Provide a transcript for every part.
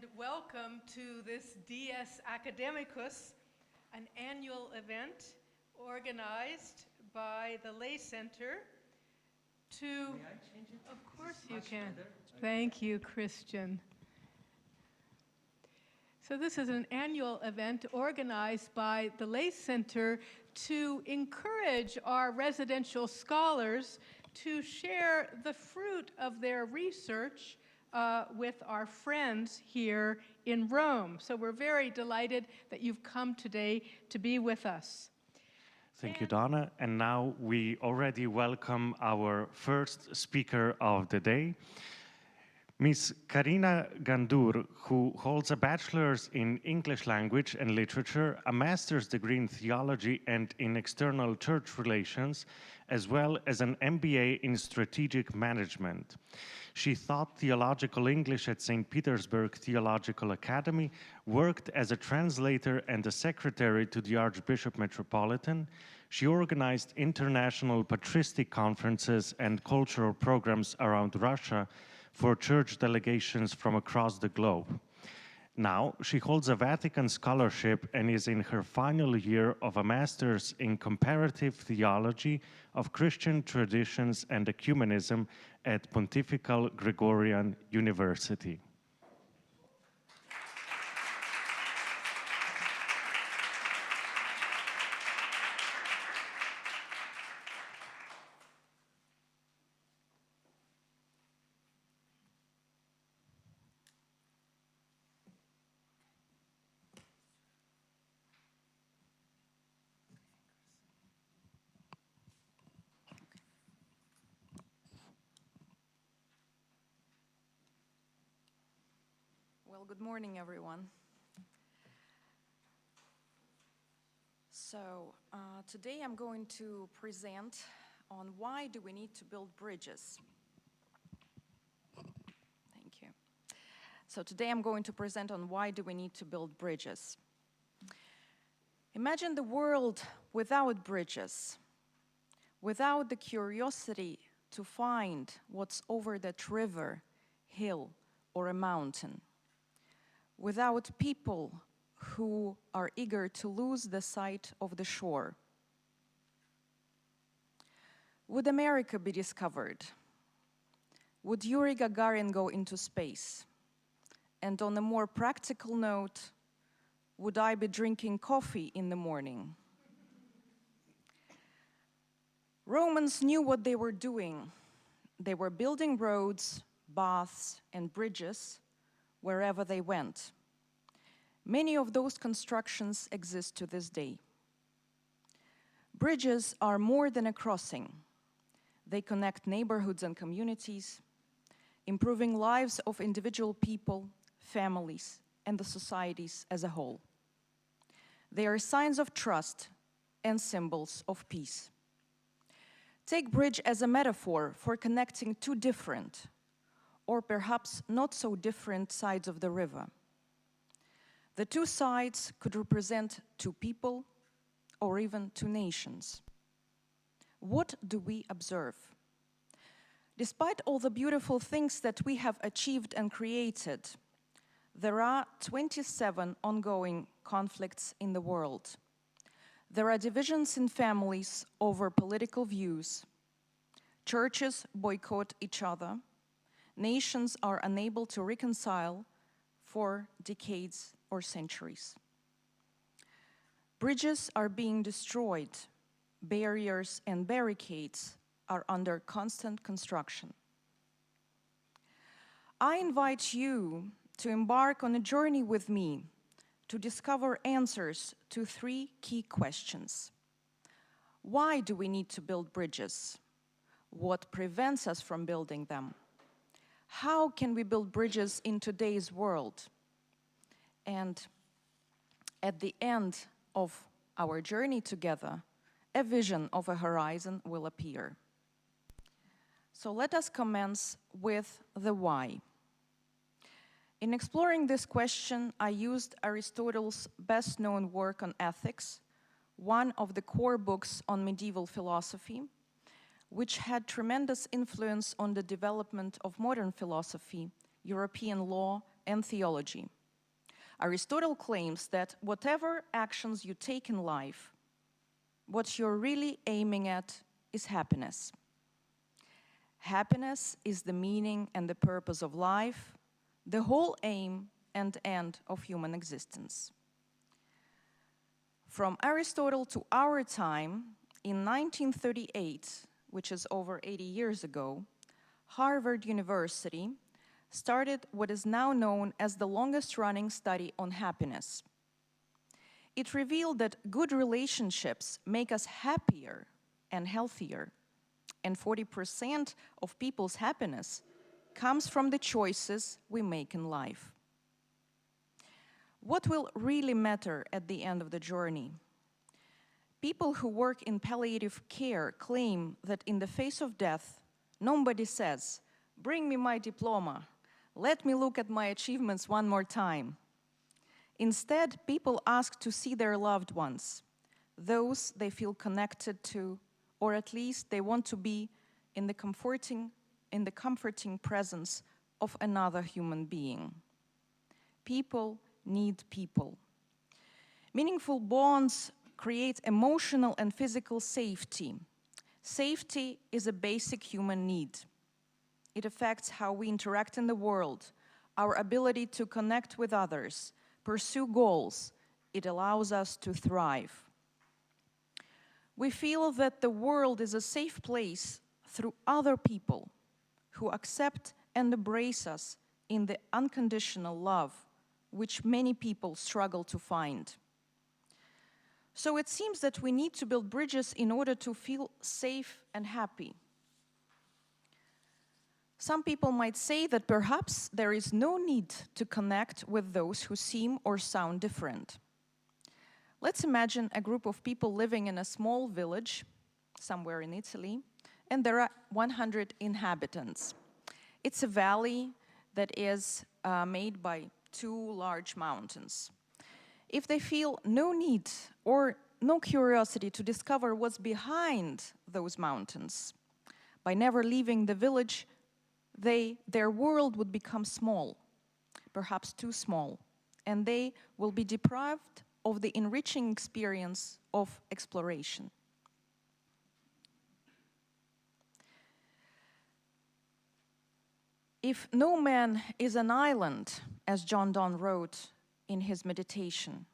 and welcome to this Dies Academicus, an annual event organized by the Lay Center to... May I change it? Of course you can. Better? Thank you, Christian. So this is an annual event organized by the Lay Center to encourage our residential scholars to share the fruit of their research with our friends here in Rome. So we're very delighted that you've come today to be with us. Thank you, Donna. And now we already welcome our first speaker of the day, Ms. Karina Gandur, who holds a bachelor's in English language and literature, a master's degree in theology and in external church relations, as well as an MBA in strategic management. She taught theological English at St. Petersburg Theological Academy, worked as a translator and a secretary to the Archbishop Metropolitan. She organized international patristic conferences and cultural programs around Russia for church delegations from across the globe. Now, she holds a Vatican scholarship and is in her final year of a master's in Comparative Theology of Christian Traditions and Ecumenism at Pontifical Gregorian University. Well, good morning, everyone. So today I'm going to present on why do we need to build bridges. Thank you. So today I'm going to present on why do we need to build bridges. Imagine the world without bridges, without the curiosity to find what's over that river, hill, or a mountain. Without people who are eager to lose the sight of the shore. Would America be discovered? Would Yuri Gagarin go into space? And on a more practical note, would I be drinking coffee in the morning? Romans knew what they were doing. They were building roads, baths, and bridges wherever they went. Many of those constructions exist to this day. Bridges are more than a crossing. They connect neighborhoods and communities, improving lives of individual people, families, and the societies as a whole. They are signs of trust and symbols of peace. Take bridge as a metaphor for connecting two different, or perhaps not so different sides of the river. The two sides could represent two people or even two nations. What do we observe? Despite all the beautiful things that we have achieved and created, there are 27 ongoing conflicts in the world. There are divisions in families over political views. Churches boycott each other. Nations are unable to reconcile for decades or centuries. Bridges are being destroyed. Barriers and barricades are under constant construction. I invite you to embark on a journey with me to discover answers to three key questions. Why do we need to build bridges? What prevents us from building them? How can we build bridges in today's world? And at the end of our journey together, a vision of a horizon will appear. So let us commence with the why. In exploring this question, I used Aristotle's best-known work on ethics, one of the core books on medieval philosophy, which had tremendous influence on the development of modern philosophy, European law, and Theology. Aristotle claims that whatever actions you take in life, what you're really aiming at is happiness. Happiness is the meaning and the purpose of life, the whole aim and end of human existence. From Aristotle to our time, in 1938, which is over 80 years ago, Harvard University started what is now known as the longest-running study on happiness. It revealed that good relationships make us happier and healthier, and 40% of people's happiness comes from the choices we make in life. What will really matter at the end of the journey? People who work in palliative care claim that in the face of death, nobody says, "Bring me my diploma. Let me look at my achievements one more time." Instead, people ask to see their loved ones, those they feel connected to, or at least they want to be in the comforting presence of another human being. People need people. Meaningful bonds create emotional and physical safety. Safety is a basic human need. It affects how we interact in the world, our ability to connect with others, pursue goals. It allows us to thrive. We feel that the world is a safe place through other people who accept and embrace us in the unconditional love which many people struggle to find. So it seems that we need to build bridges in order to feel safe and happy. Some people might say that perhaps there is no need to connect with those who seem or sound different. Let's imagine a group of people living in a small village somewhere in Italy, and there are 100 inhabitants. It's a valley that is made by 2 large mountains. If they feel no need or no curiosity to discover what's behind those mountains, by never leaving the village, their world would become small, perhaps too small, and they will be deprived of the enriching experience of exploration. If no man is an island, as John Donne wrote in his meditation,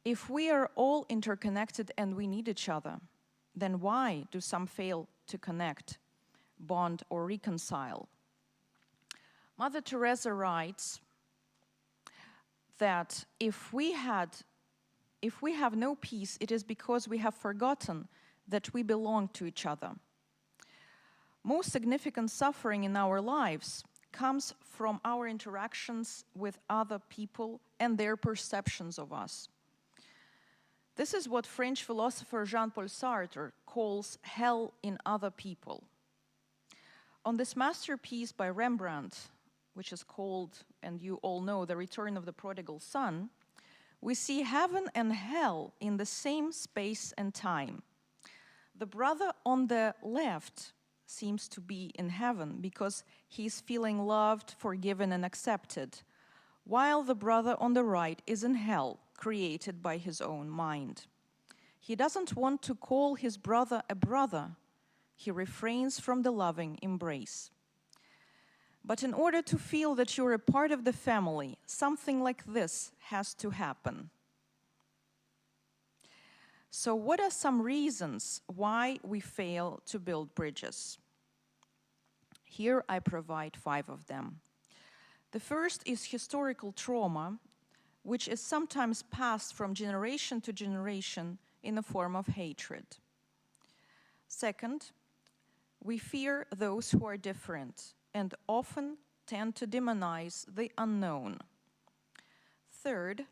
if we are all interconnected and we need each other, then why do some fail to connect, bond, or reconcile? Mother Teresa writes that if we have no peace, it is because we have forgotten that we belong to each other. Most significant suffering in our lives comes from our interactions with other people and their perceptions of us. This is what French philosopher Jean-Paul Sartre calls hell in other people. On this masterpiece by Rembrandt, which is called, and you all know, The Return of the Prodigal Son, we see heaven and hell in the same space and time. The brother on the left seems to be in heaven because he's feeling loved, forgiven, and accepted, while the brother on the right is in hell, created by his own mind. He doesn't want to call his brother a brother. He refrains from the loving embrace. But in order to feel that you're a part of the family, something like this has to happen. So what are some reasons why we fail to build bridges? Here I provide 5 of them. The first is historical trauma, which is sometimes passed from generation to generation in the form of hatred. Second, we fear those who are different and often tend to demonize the unknown. Third,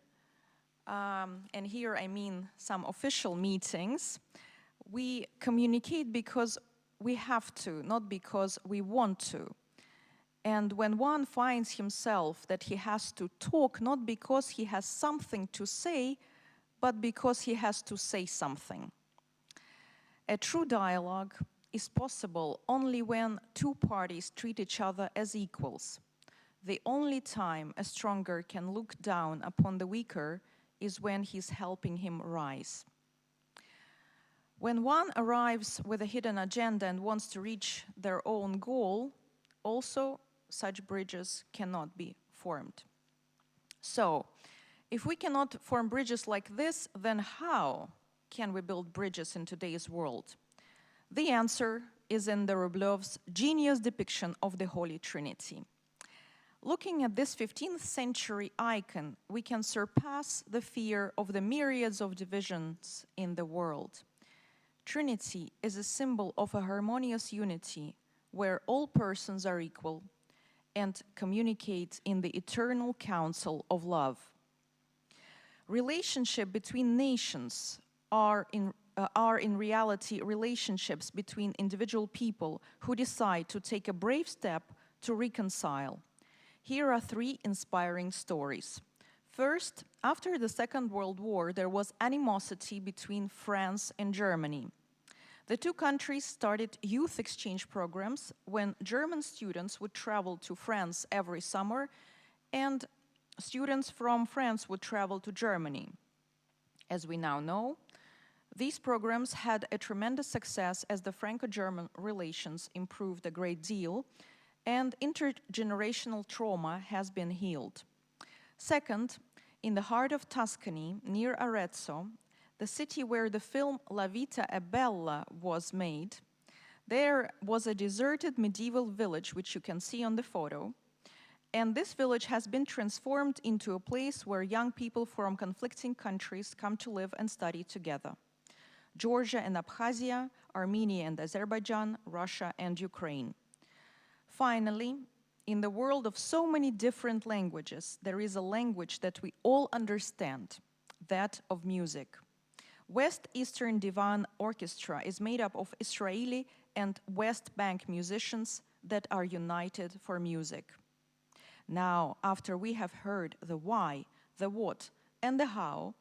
and here I mean some official meetings, we communicate because we have to, not because we want to. And when one finds himself that he has to talk not because he has something to say, but because he has to say something. A true dialogue is possible only when 2 parties treat each other as equals. The only time a stronger can look down upon the weaker is when he's helping him rise. When one arrives with a hidden agenda and wants to reach their own goal, also such bridges cannot be formed. So, if we cannot form bridges like this, then how can we build bridges in today's world? The answer is in the Rublev's genius depiction of the Holy Trinity. Looking at this 15th century icon, we can surpass the fear of the myriads of divisions in the world. Trinity is a symbol of a harmonious unity where all persons are equal and communicate in the eternal counsel of love. Relationships between nations are in reality relationships between individual people who decide to take a brave step to reconcile. Here are 3 inspiring stories. First, after the Second World War, there was animosity between France and Germany. The 2 countries started youth exchange programs when German students would travel to France every summer and students from France would travel to Germany. As we now know, these programs had a tremendous success as the Franco-German relations improved a great deal and intergenerational trauma has been healed. Second, in the heart of Tuscany, near Arezzo, the city where the film La Vita è Bella was made, there was a deserted medieval village, which you can see on the photo, and this village has been transformed into a place where young people from conflicting countries come to live and study together. Georgia and Abkhazia, Armenia and Azerbaijan, Russia and Ukraine. Finally, in the world of so many different languages, there is a language that we all understand, that of music. West Eastern Divan Orchestra is made up of Israeli and West Bank musicians that are united for music. Now, after we have heard the why, the what, and the how,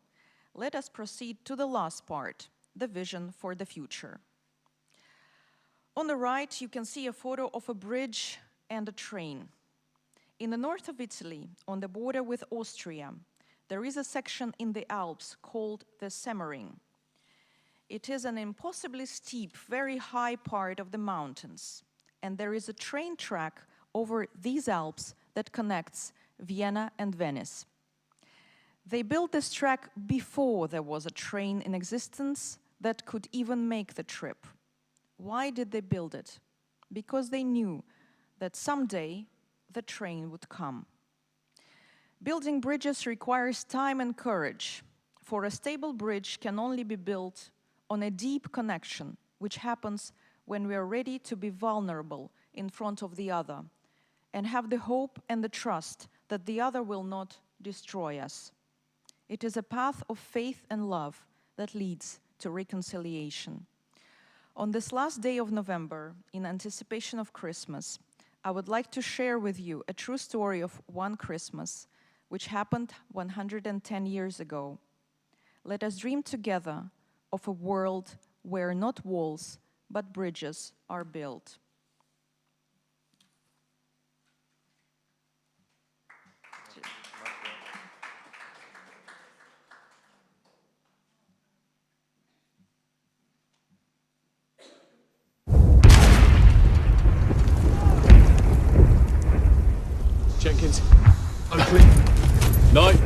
let us proceed to the last part, the vision for the future. On the right, you can see a photo of a bridge and a train. In the north of Italy, on the border with Austria, there is a section in the Alps called the Semmering. It is an impossibly steep, very high part of the mountains, and there is a train track over these Alps that connects Vienna and Venice. They built this track before there was a train in existence that could even make the trip. Why did they build it? Because they knew that someday the train would come. Building bridges requires time and courage, for a stable bridge can only be built on a deep connection, which happens when we are ready to be vulnerable in front of the other and have the hope and the trust that the other will not destroy us. It is a path of faith and love that leads to reconciliation. On this last day of November, in anticipation of Christmas, I would like to share with you a true story of one Christmas, which happened 110 years ago. Let us dream together of a world where not walls, but bridges are built. Jenkins, Oakley, Knight.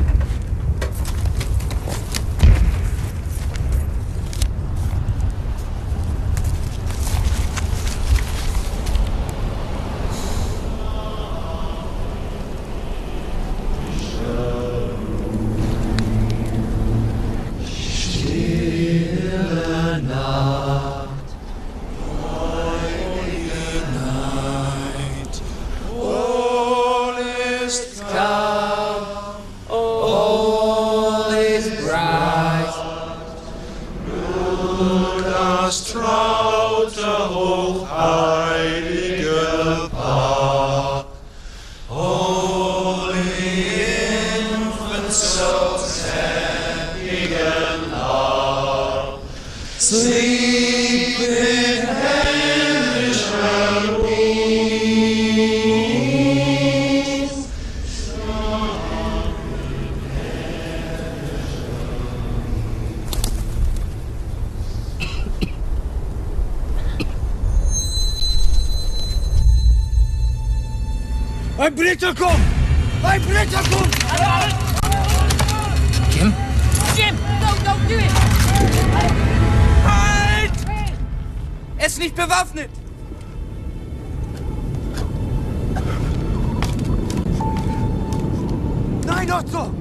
Ein Briter kommt! Ein Briter kommt! Jim? Jim! No, don't do it! Halt! Er ist nicht bewaffnet! Nein, Otto!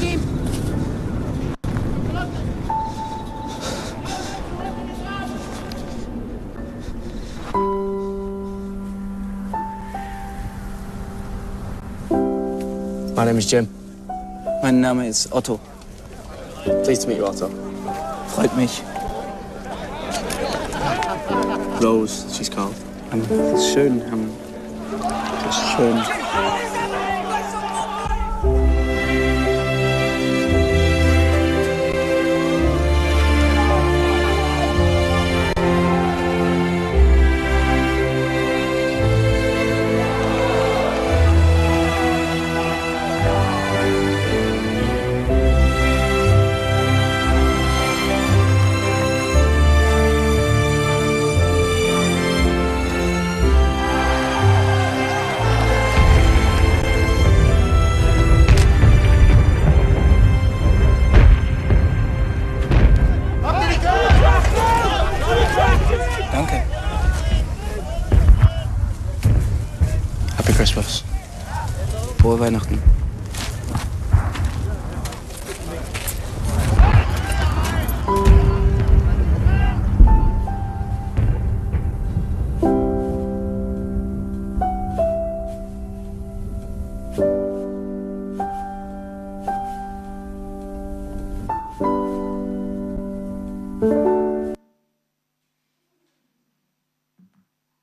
Jim! My name is Jim. Mein Name ist Otto. Pleased to meet you, Otto. Freut mich. Rose, she's called. Das ist schön. Das ist schön. Danke. Happy Christmas. Frohe Weihnachten.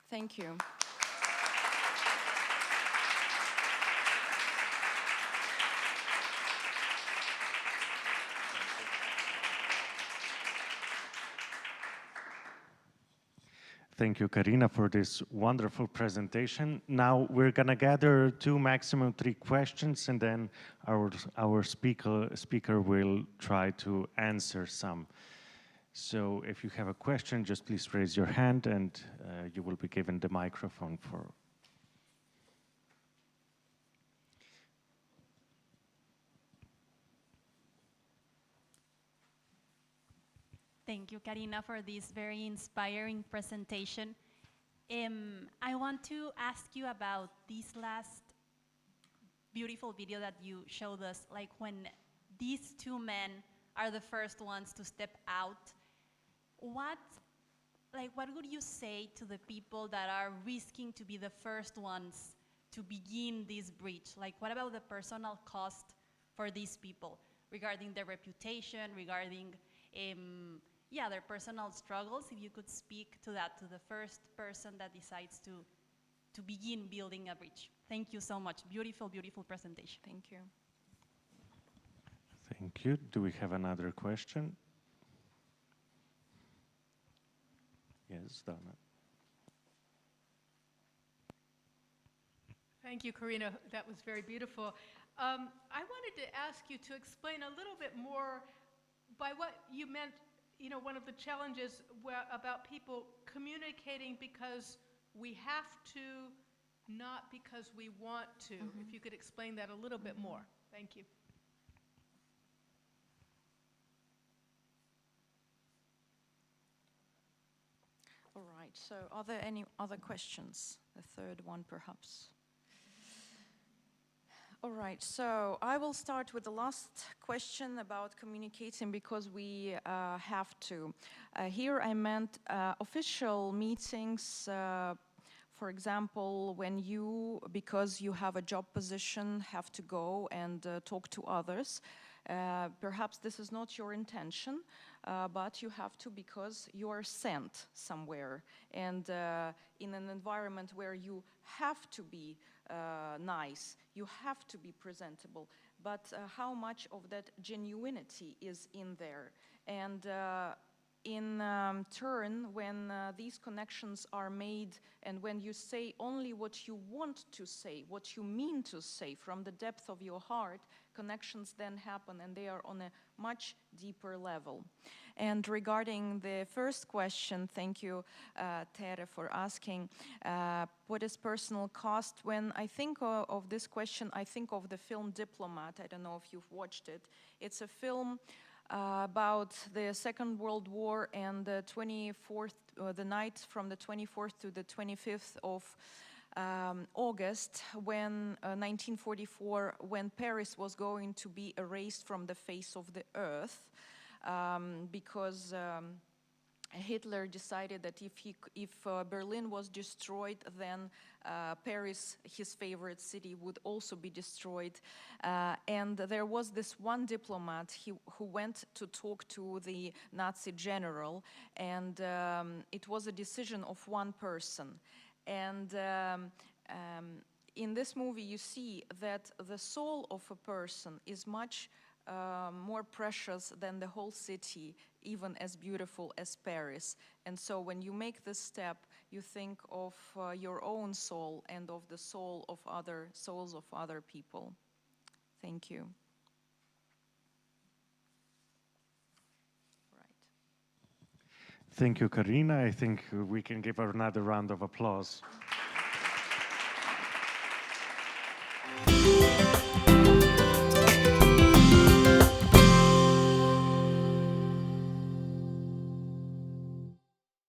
Thank you. Thank you, Karina, for this wonderful presentation. Now we're gonna gather maximum three questions, and then our speaker will try to answer some. So if you have a question, just please raise your hand, and you will be given the microphone for. Thank you, Karina, for this very inspiring presentation. I want to ask you about this last beautiful video that you showed us, like when these two men are the first ones to step out. What would you say to the people that are risking to be the first ones to begin this breach? Like, what about the personal cost for these people regarding their reputation, regarding their personal struggles? If you could speak to that, to the first person that decides to begin building a bridge. Thank you so much. Beautiful, beautiful presentation. Thank you. Thank you. Do we have another question? Yes, Donna. Thank you, Karina. That was very beautiful. I wanted to ask you to explain a little bit more by what you meant, one of the challenges about people communicating because we have to, not because we want to. If you could explain that a little bit more. Thank you. All right, so are there any other questions? The third one, perhaps. All right, so I will start with the last question about communicating because we have to. Here I meant official meetings, for example, when you, because you have a job position, have to go and talk to others. Perhaps this is not your intention, but you have to because you are sent somewhere. And in an environment where you have to be nice, you have to be presentable, but how much of that genuinity is in there? And in turn, when these connections are made and when you say only what you want to say, what you mean to say from the depth of your heart, connections then happen and they are on a much deeper level. And regarding the first question, thank you, Tere, for asking, what is personal cost? When I think of this question, I think of the film Diplomat. I don't know if you've watched it. It's a film about the Second World War and the 24th, the night from the 24th to the 25th of August, when 1944, when Paris was going to be erased from the face of the earth, because Hitler decided that if Berlin was destroyed, then Paris, his favorite city, would also be destroyed. And there was this one diplomat who went to talk to the Nazi general, and it was a decision of one person. And in this movie, you see that the soul of a person is much more precious than the whole city, even as beautiful as Paris. And so when you make this step, you think of your own soul and of the soul of other souls of other people. Thank you. Thank you, Karina. I think we can give her another round of applause.